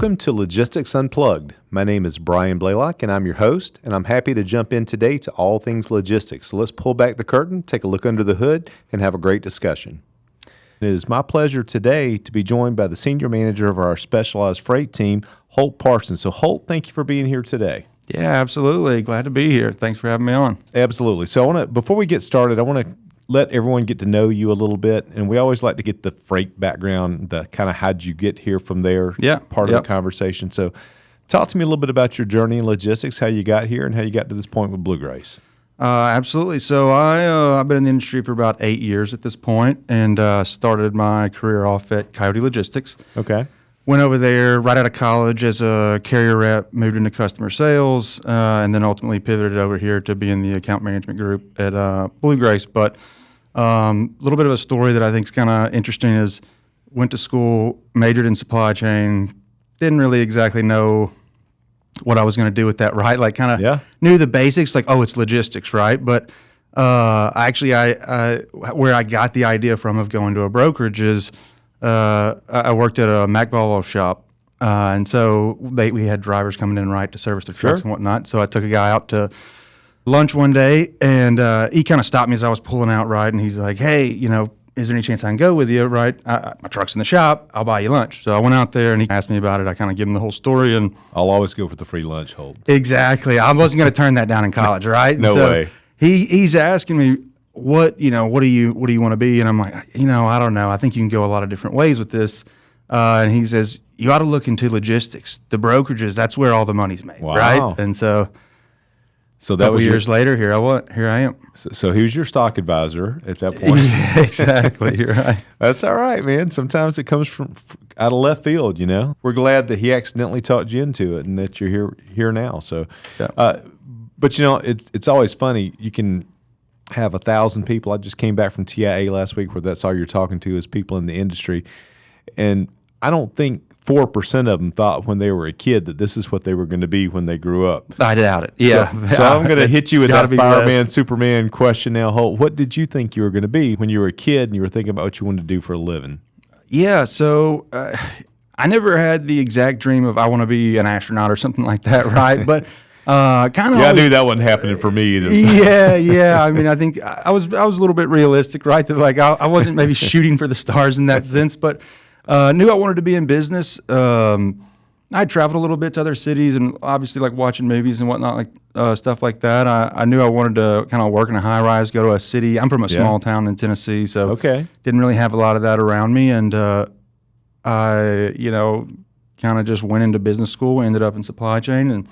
Welcome to Logistics Unplugged. My name is Brian Blalock, and I'm your host, and I'm happy to jump in today to all things logistics. So let's pull back the curtain, take a look under the hood, and have a great discussion. It is my pleasure today to be joined by the senior manager of our specialized freight team, Holt Parsons. So Holt, thank you for being here today. Yeah, absolutely. Glad to be here. Thanks for having me on. Absolutely. So before we get started, I want to let everyone get to know you a little bit, and we always like to get the freight background, the kind of how'd you get here from there part of the conversation. So talk to me a little bit about your journey in logistics, how you got here, and how you got to this point with BlueGrace. Absolutely. So I've been in the industry for about 8 years at this point, and started my career off at Coyote Logistics. Okay. Went over there right out of college as a carrier rep, moved into customer sales, and then ultimately pivoted over here to be in the account management group at BlueGrace. But a little bit of a story that I think is kind of interesting is went to school, majored in supply chain, didn't really exactly know what I was going to do with that, right? Like kind of knew the basics, like, oh, it's logistics, right? But actually, where I got the idea from of going to a brokerage is I worked at a Mac Volvo shop, and so we had drivers coming in, right, to service their trucks and whatnot. So I took a guy out to lunch one day, and he kind of stopped me as I was pulling out, right, and he's like, hey, is there any chance I can go with you, right? My truck's in the shop. I'll buy you lunch. So I went out there, and he asked me about it. I kind of gave him the whole story. And I'll always go for the free lunch, Holt. Exactly. I wasn't going to turn that down in college, right? No way. He's asking me, what do you want to be? And I'm like, I don't know. I think you can go a lot of different ways with this. And he says, you ought to look into logistics. The brokerages, that's where all the money's made, right? And so that was years later, here I am. So he was your stock advisor at that point. Yeah, exactly. You're right. That's all right, man. Sometimes it comes from out of left field, We're glad that he accidentally talked you into it and that you're here now. So, but it's always funny. You can have 1,000 people. I just came back from TIA last week where that's all you're talking to is people in the industry. And I don't think 4% of them thought when they were a kid that this is what they were going to be when they grew up. I doubt it. Yeah. So I'm going to hit you with that fireman, Superman question now, Holt. What did you think you were going to be when you were a kid and you were thinking about what you wanted to do for a living? Yeah. So I never had the exact dream of I want to be an astronaut or something like that, right? But kind of. Yeah, I knew that wasn't happening for me either. So. Yeah. I mean, I think I was a little bit realistic, right? That like I wasn't maybe shooting for the stars in that sense, but knew I wanted to be in business. I traveled a little bit to other cities and obviously like watching movies and whatnot, like stuff like that. I knew I wanted to kind of work in a high rise, go to a city. I'm from a small town in Tennessee, so didn't really have a lot of that around me. And I, kind of just went into business school, ended up in supply chain, and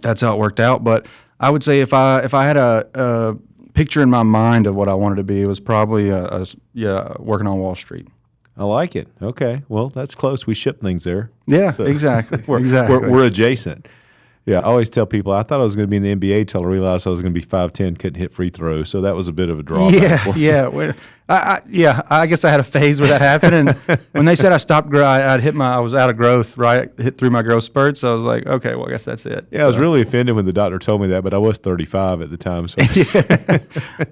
that's how it worked out. But I would say if I had a picture in my mind of what I wanted to be, it was probably working on Wall Street. I like it. Okay. Well, that's close. We ship things there. Yeah, so exactly. We're adjacent. Yeah, I always tell people I thought I was going to be in the NBA until I realized I was going to be 5'10", couldn't hit free throws. So that was a bit of a drawback. Yeah. I guess I had a phase where that happened. And when they said I stopped growing, I was out of growth, right? Hit through my growth spurts. So I was like, okay, well, I guess that's it. Yeah, I was really offended when the doctor told me that, but I was 35 at the time. So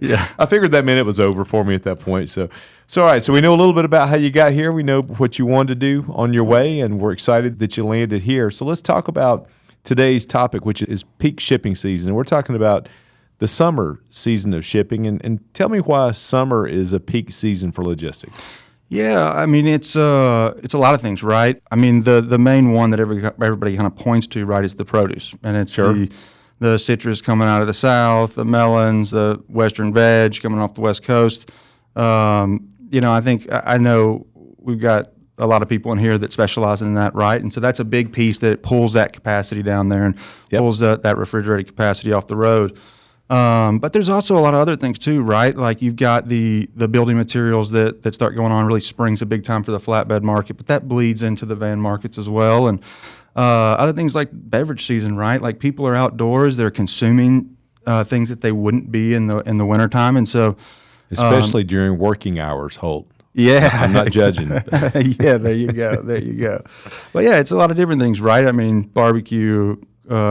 yeah. I figured that meant it was over for me at that point. So all right. So we know a little bit about how you got here. We know what you wanted to do on your way, and we're excited that you landed here. So let's talk about today's topic, which is peak shipping season. And we're talking about the summer season of shipping. And tell me why summer is a peak season for logistics. Yeah, I mean, it's a lot of things, right? I mean, the main one that everybody kind of points to, right, is the produce. And it's the citrus coming out of the south, the melons, the western veg coming off the west coast. I know we've got a lot of people in here that specialize in that, right? And so that's a big piece that pulls that capacity down there and pulls that refrigerated capacity off the road. But there's also a lot of other things too, right? Like you've got the building materials that start going on. Really, spring's a big time for the flatbed market, but that bleeds into the van markets as well. And other things like beverage season, right? Like people are outdoors, they're consuming things that they wouldn't be in the wintertime. And so especially during working hours, Holt. Yeah. I'm not judging. Yeah, there you go. But yeah, it's a lot of different things, right? I mean, barbecue,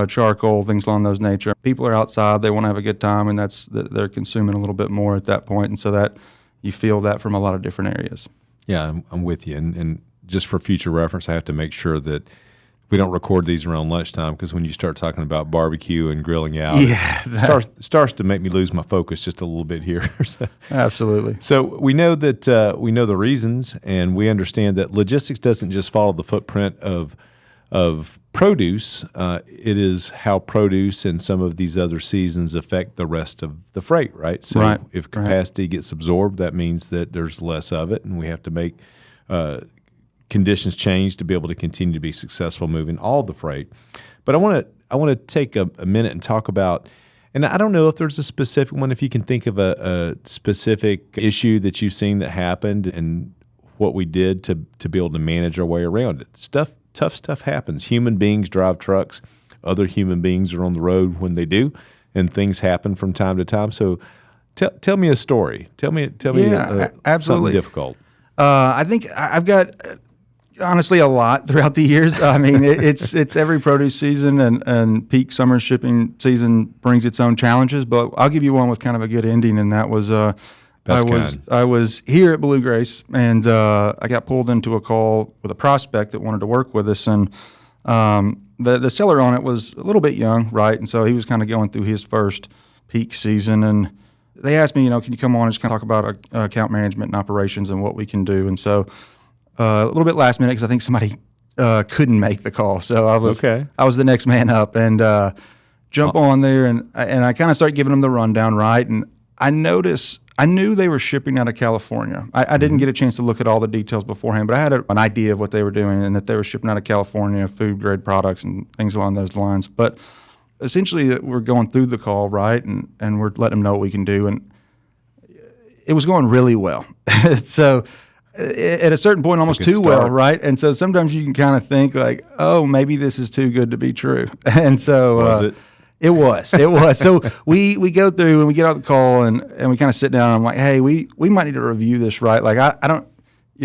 charcoal, things along those nature. People are outside, they want to have a good time, and they're consuming a little bit more at that point, and so that you feel that from a lot of different areas. Yeah, I'm with you. And just for future reference, I have to make sure that we don't record these around lunchtime because when you start talking about barbecue and grilling out, Yeah, starts to make me lose my focus just a little bit here. So, absolutely. so we know that we know the reasons, and we understand that logistics doesn't just follow the footprint of produce. It is how produce and some of these other seasons affect the rest of the freight, right? So Right. if capacity gets absorbed, that means that there's less of it, and we have to make conditions change to be able to continue to be successful moving all the freight. But I want to take a minute and talk about, and I don't know if there's a specific one, if you can think of a specific issue that you've seen that happened and what we did to be able to manage our way around it. Tough stuff happens. Human beings drive trucks. Other human beings are on the road when they do, and things happen from time to time. So tell me a story. Tell me absolutely. something difficult. I think I've got honestly a lot throughout the years. I mean, it's every produce season and peak summer shipping season brings its own challenges. But I'll give you one with kind of a good ending, and that was I was here at BlueGrace, and I got pulled into a call with a prospect that wanted to work with us, and the seller on it was a little bit young, right? And so he was kind of going through his first peak season, and they asked me, can you come on and just kind of talk about account management and operations and what we can do? And so a little bit last minute because I think somebody couldn't make the call, so I was the next man up and jump on there, and I kind of start giving them the rundown, right? And I knew they were shipping out of California. I didn't get a chance to look at all the details beforehand, but I had an idea of what they were doing and that they were shipping out of California, food grade products and things along those lines. But essentially, we're going through the call, right, and we're letting them know what we can do, and it was going really well. So at a certain point, almost too well, right? And so sometimes you can kind of think like, oh, maybe this is too good to be true. And so was it? It was. So we go through and we get out the call and we kind of sit down and I'm like, hey, we might need to review this, right? Like I don't,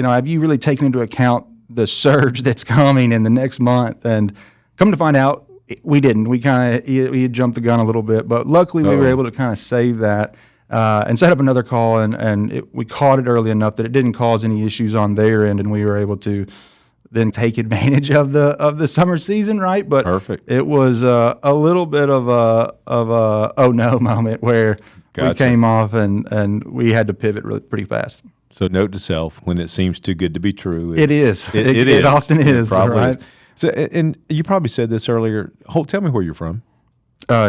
have you really taken into account the surge that's coming in the next month? And come to find out, we didn't. We had jumped the gun a little bit, but luckily we were able to kind of save that and set up another call and we caught it early enough that it didn't cause any issues on their end, and we were able to then take advantage of the summer season, right? But perfect. It was a little bit of a oh no moment where we came off and we had to pivot really pretty fast. So note to self: when it seems too good to be true, it is. It often is. It probably right? is. So, and you probably said this earlier. Holt, tell me where you're from.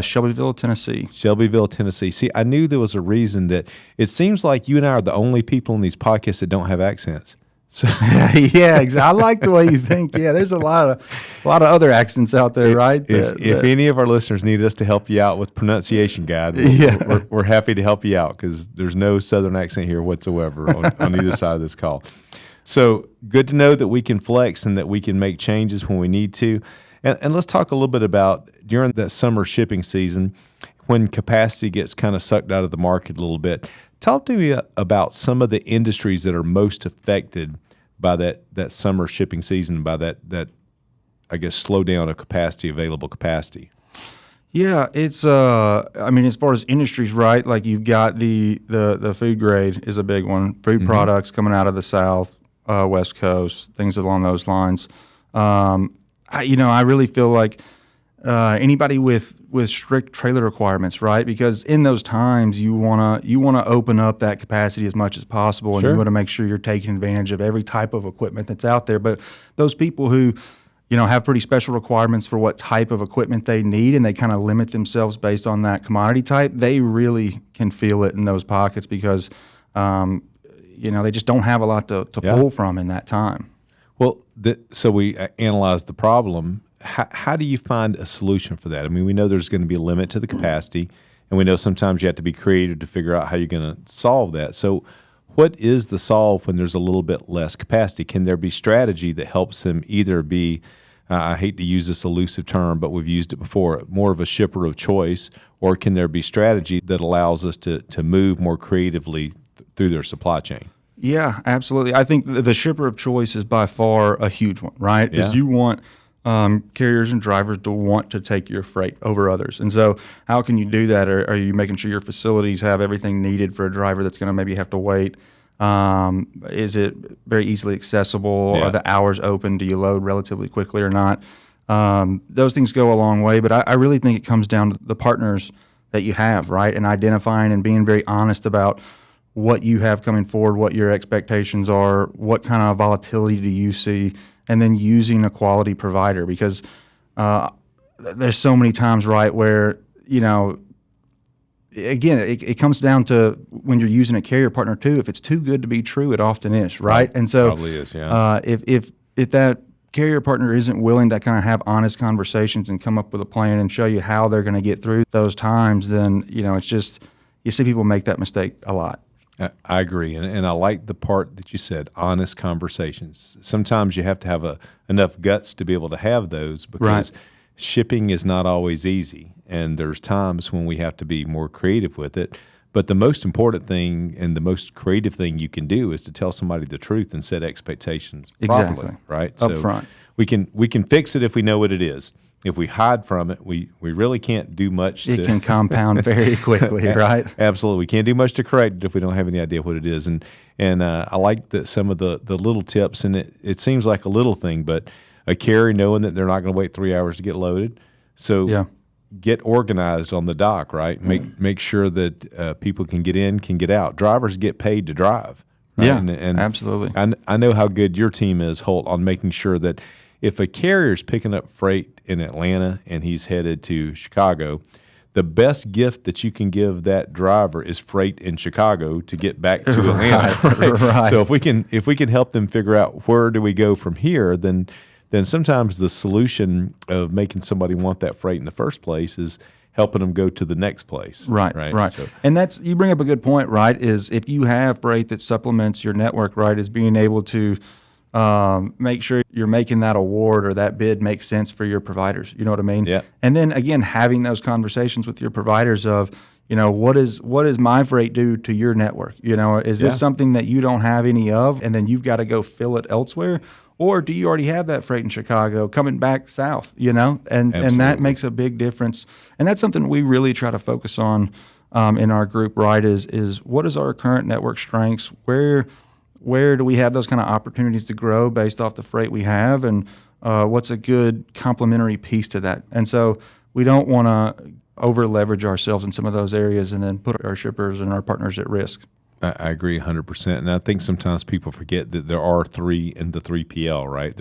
Shelbyville, Tennessee. Shelbyville, Tennessee. See, I knew there was a reason that it seems like you and I are the only people in these podcasts that don't have accents. So yeah, exactly. I like the way you think. Yeah, there's a lot of other accents out there, right? If any of our listeners need us to help you out with pronunciation guide, we're happy to help you out because there's no Southern accent here whatsoever on either side of this call. So good to know that we can flex and that we can make changes when we need to. And let's talk a little bit about during that summer shipping season when capacity gets kind of sucked out of the market a little bit. Talk to me about some of the industries that are most affected by that summer shipping season, by that I guess slowdown of available capacity. Yeah, it's I mean, as far as industries, right? Like you've got the food grade is a big one. Food products coming out of the South, West Coast, things along those lines. I really feel like anybody with strict trailer requirements, right? Because in those times you wanna open up that capacity as much as possible, and you want to make sure you're taking advantage of every type of equipment that's out there. But those people who have pretty special requirements for what type of equipment they need, and they kind of limit themselves based on that commodity type, they really can feel it in those pockets because they just don't have a lot to pull from in that time. Well, so we analyzed the problem. How do you find a solution for that? I mean, we know there's going to be a limit to the capacity, and we know sometimes you have to be creative to figure out how you're going to solve that. So what is the solve when there's a little bit less capacity? Can there be strategy that helps them either be, I hate to use this elusive term, but we've used it before, more of a shipper of choice, or can there be strategy that allows us to move more creatively through their supply chain? Yeah, absolutely. I think the shipper of choice is by far a huge one, right? Because you want carriers and drivers to want to take your freight over others. And so how can you do that? Are you making sure your facilities have everything needed for a driver that's going to maybe have to wait? Is it very easily accessible? Are the hours open? Do you load relatively quickly or not? Those things go a long way, but I really think it comes down to the partners that you have, right? And identifying and being very honest about what you have coming forward, what your expectations are, what kind of volatility do you see, and then using a quality provider, because there's so many times, right, where, again, it comes down to when you're using a carrier partner too. If it's too good to be true, it often is, right? And so probably is, yeah. If that carrier partner isn't willing to kind of have honest conversations and come up with a plan and show you how they're going to get through those times, then it's just, you see people make that mistake a lot. I agree, and I like the part that you said, honest conversations. Sometimes you have to have enough guts to be able to have those, because shipping is not always easy, and there's times when we have to be more creative with it. But the most important thing and the most creative thing you can do is to tell somebody the truth and set expectations properly, right? Up front. We can fix it if we know what it is. If we hide from it, we really can't do much. It can compound very quickly, right? Absolutely. We can't do much to correct it if we don't have any idea what it is. And I like some of the little tips, and it seems like a little thing, but a carrier knowing that they're not going to wait 3 hours to get loaded. So get organized on the dock, right? Make sure that people can get in, can get out. Drivers get paid to drive. Right? Yeah, and absolutely. I know how good your team is, Holt, on making sure that if a carrier's picking up freight in Atlanta and he's headed to Chicago, the best gift that you can give that driver is freight in Chicago to get back to Atlanta. Right? So if we can help them figure out where do we go from here, then sometimes the solution of making somebody want that freight in the first place is helping them go to the next place. Right. So, and you bring up a good point, right, is if you have freight that supplements your network, right, is being able to make sure you're making that award or that bid make sense for your providers. You know what I mean? Yeah. And then again, having those conversations with your providers of, what is my freight do to your network? Is this something that you don't have any of, and then you've got to go fill it elsewhere? Or do you already have that freight in Chicago coming back south, And that makes a big difference. And that's something we really try to focus on in our group, right, is what is our current network strengths? Where do we have those kind of opportunities to grow based off the freight we have? And what's a good complementary piece to that? And so we don't want to over leverage ourselves in some of those areas and then put our shippers and our partners at risk. I agree 100%, and I think sometimes people forget that there are three in the 3PL, right?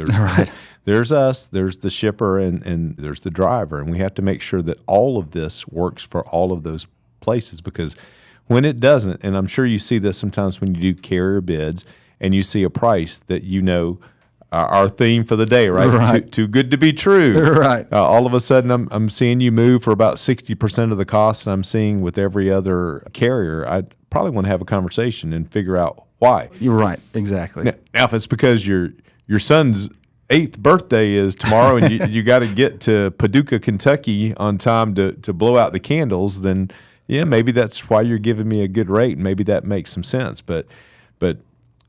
There's us, there's the shipper, and there's the driver, and we have to make sure that all of this works for all of those places, because when it doesn't, and I'm sure you see this sometimes when you do carrier bids and you see a price that our theme for the day, right? Too good to be true. Right. All of a sudden, I'm seeing you move for about 60% of the cost, and I'm seeing with every other carrier, I probably want to have a conversation and figure out why. You're right. Exactly. Now if it's because your son's 8th birthday is tomorrow and you got to get to Paducah, Kentucky on time to blow out the candles, then maybe that's why you're giving me a good rate. Maybe that makes some sense. But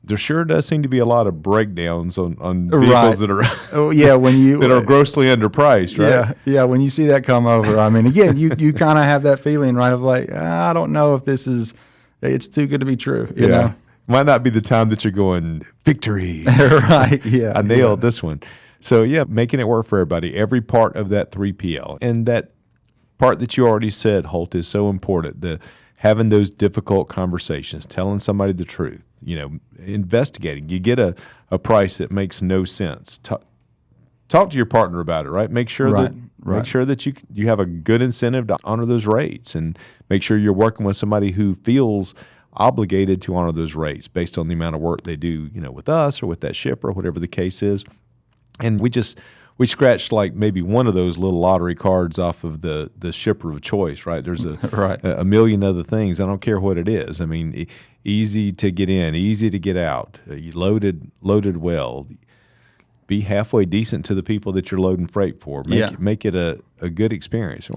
there sure does seem to be a lot of breakdowns on vehicles that are that are grossly underpriced, right? Yeah. When you see that come over, I mean, again, you kind of have that feeling, right, of like, I don't know if it's too good to be true. You know? Might not be the time that you're going, victory. Right. Yeah. I nailed this one. So making it work for everybody, every part of that 3PL, and that part that you already said, Holt, is so important. Having those difficult conversations, telling somebody the truth, investigating. You get a price that makes no sense. Talk to your partner about it, right? Make sure that you have a good incentive to honor those rates, and make sure you're working with somebody who feels obligated to honor those rates based on the amount of work they do, with us or with that shipper, whatever the case is. And we scratched like maybe one of those little lottery cards off of the shipper of choice, right? There's a million other things. I don't care what it is. I mean, easy to get in, easy to get out, loaded well. Be halfway decent to the people that you're loading freight for. Make it a good experience.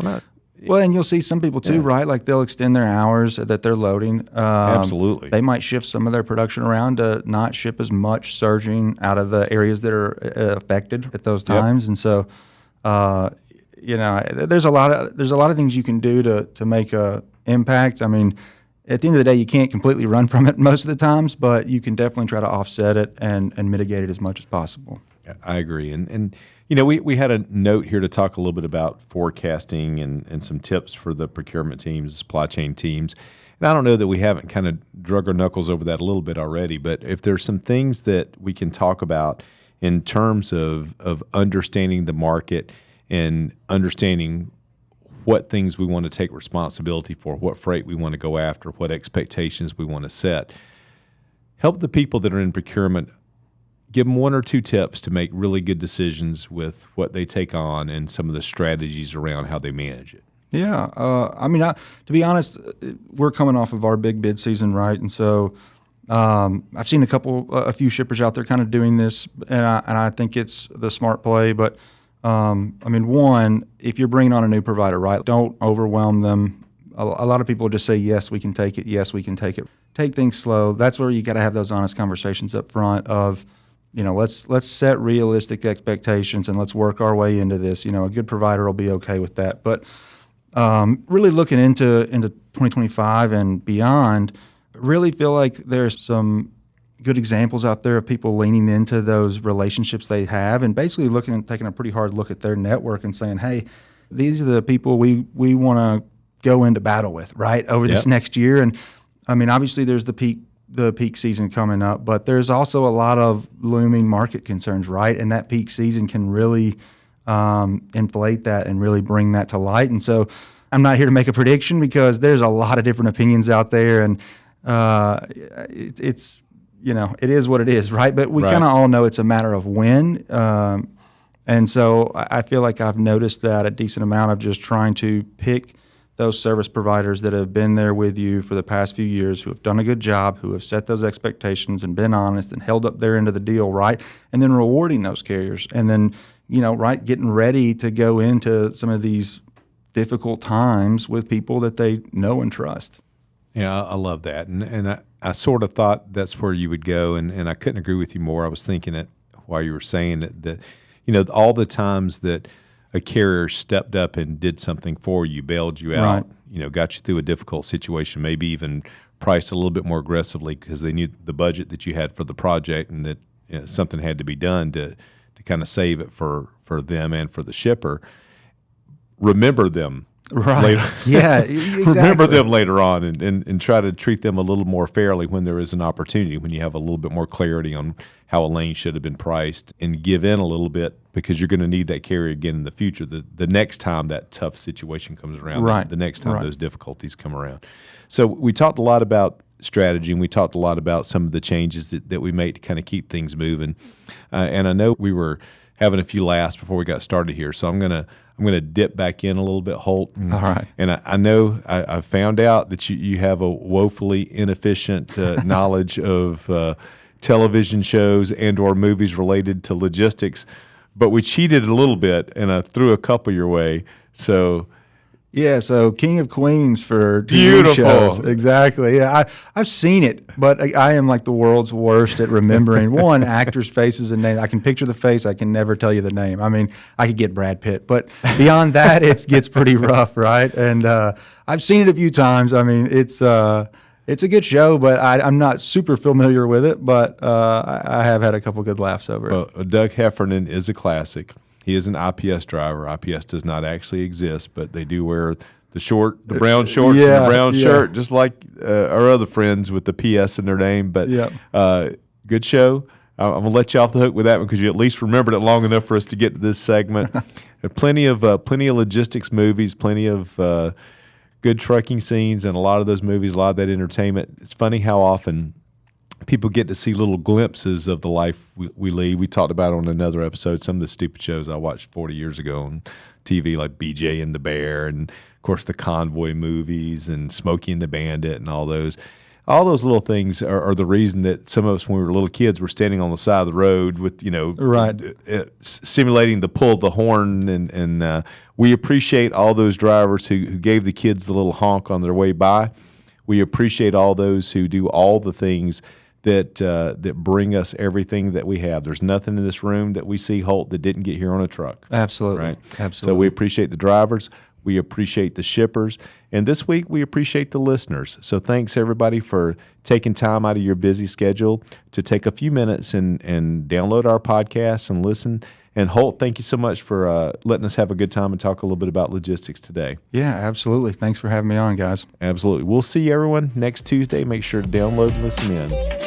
Well, and you'll see some people too, right? Like they'll extend their hours that they're loading. Absolutely. They might shift some of their production around to not ship as much surging out of the areas that are affected at those times. And so, there's a lot of things you can do to make a impact. I mean, at the end of the day, you can't completely run from it most of the times, but you can definitely try to offset it and mitigate it as much as possible. I agree. And you know, we had a note here to talk a little bit about forecasting and some tips for the procurement teams, supply chain teams. And I don't know that we haven't kind of drug our knuckles over that a little bit already, but if there's some things that we can talk about in terms of understanding the market and understanding what things we want to take responsibility for, what freight we want to go after, what expectations we want to set, help the people that are in procurement, give them one or two tips to make really good decisions with what they take on and some of the strategies around how they manage it. Yeah. I mean, to be honest, we're coming off of our big bid season, right? And so I've seen a few shippers out there kind of doing this, and I think it's the smart play. But, I mean, one, if you're bringing on a new provider, right, don't overwhelm them. A lot of people just say, yes, we can take it. Yes, we can take it. Take things slow. That's where you got to have those honest conversations up front of, you know, let's set realistic expectations and let's work our way into this. You know, a good provider will be okay with that. But really looking into 2025 and beyond, really feel like there's some good examples out there of people leaning into those relationships they have and basically taking a pretty hard look at their network and saying, hey, these are the people we want to go into battle with, right, over this next year. And I mean, obviously there's the peak season coming up, but there's also a lot of looming market concerns, right? And that peak season can really inflate that and really bring that to light. And so I'm not here to make a prediction because there's a lot of different opinions out there, and it's, you know, it is what it is, right? But we kind of all know it's a matter of when. And so I feel like I've noticed that a decent amount of just trying to pick those service providers that have been there with you for the past few years, who have done a good job, who have set those expectations and been honest and held up their end of the deal, right? And then rewarding those carriers. And then, you know, right, getting ready to go into some of these difficult times with people that they know and trust. Yeah, I love that. And I sort of thought that's where you would go, and I couldn't agree with you more. I was thinking it while you were saying it, that, you know, all the times that a carrier stepped up and did something for you, bailed you out, you know, got you through a difficult situation, maybe even priced a little bit more aggressively because they knew the budget that you had for the project and that, you know, something had to be done to kind of save it for them and for the shipper. Remember them. Right. Later. Yeah, exactly. Remember them later on and try to treat them a little more fairly when there is an opportunity, when you have a little bit more clarity on how a lane should have been priced, and give in a little bit because you're going to need that carrier again in the future, the next time that tough situation comes around, the next time those difficulties come around. So we talked a lot about strategy, and we talked a lot about some of the changes that we made to kind of keep things moving. And I know we were having a few laughs before we got started here, so I'm gonna dip back in a little bit, Holt. All right. And I know I found out that you have a woefully inefficient knowledge of television shows and or movies related to logistics, but we cheated a little bit, and I threw a couple your way. So yeah, so King of Queens for TV beautiful shows. Exactly. Yeah, I've seen it, but I am like the world's worst at remembering actors' faces and names. I can picture the face. I can never tell you the name. I mean, I could get Brad Pitt, but beyond that, it gets pretty rough, right? And I've seen it a few times. I mean, it's a good show, but I'm not super familiar with it. But I have had a couple good laughs over it. Well, Doug Heffernan is a classic. He is an IPS driver. IPS does not actually exist, but they do wear the brown shorts and the brown shirt, just like our other friends with the PS in their name. But good show. I'm going to let you off the hook with that one because you at least remembered it long enough for us to get to this segment. Plenty of logistics movies, plenty of good trucking scenes, and a lot of those movies, a lot of that entertainment. It's funny how often people get to see little glimpses of the life we lead. We talked about on another episode some of the stupid shows I watched 40 years ago on TV, like BJ and the Bear, and of course the Convoy movies and Smokey and the Bandit, and all those little things are the reason that some of us, when we were little kids, were standing on the side of the road with, you know, simulating the pull of the horn, and we appreciate all those drivers who gave the kids the little honk on their way by. We appreciate all those who do all the things that bring us everything that we have. There's nothing in this room that we see, Holt, that didn't get here on a truck. Absolutely. Right? Absolutely. So we appreciate the drivers. We appreciate the shippers. And this week, we appreciate the listeners. So thanks, everybody, for taking time out of your busy schedule to take a few minutes and download our podcast and listen. And Holt, thank you so much for letting us have a good time and talk a little bit about logistics today. Yeah, absolutely. Thanks for having me on, guys. Absolutely. We'll see everyone next Tuesday. Make sure to download and listen in.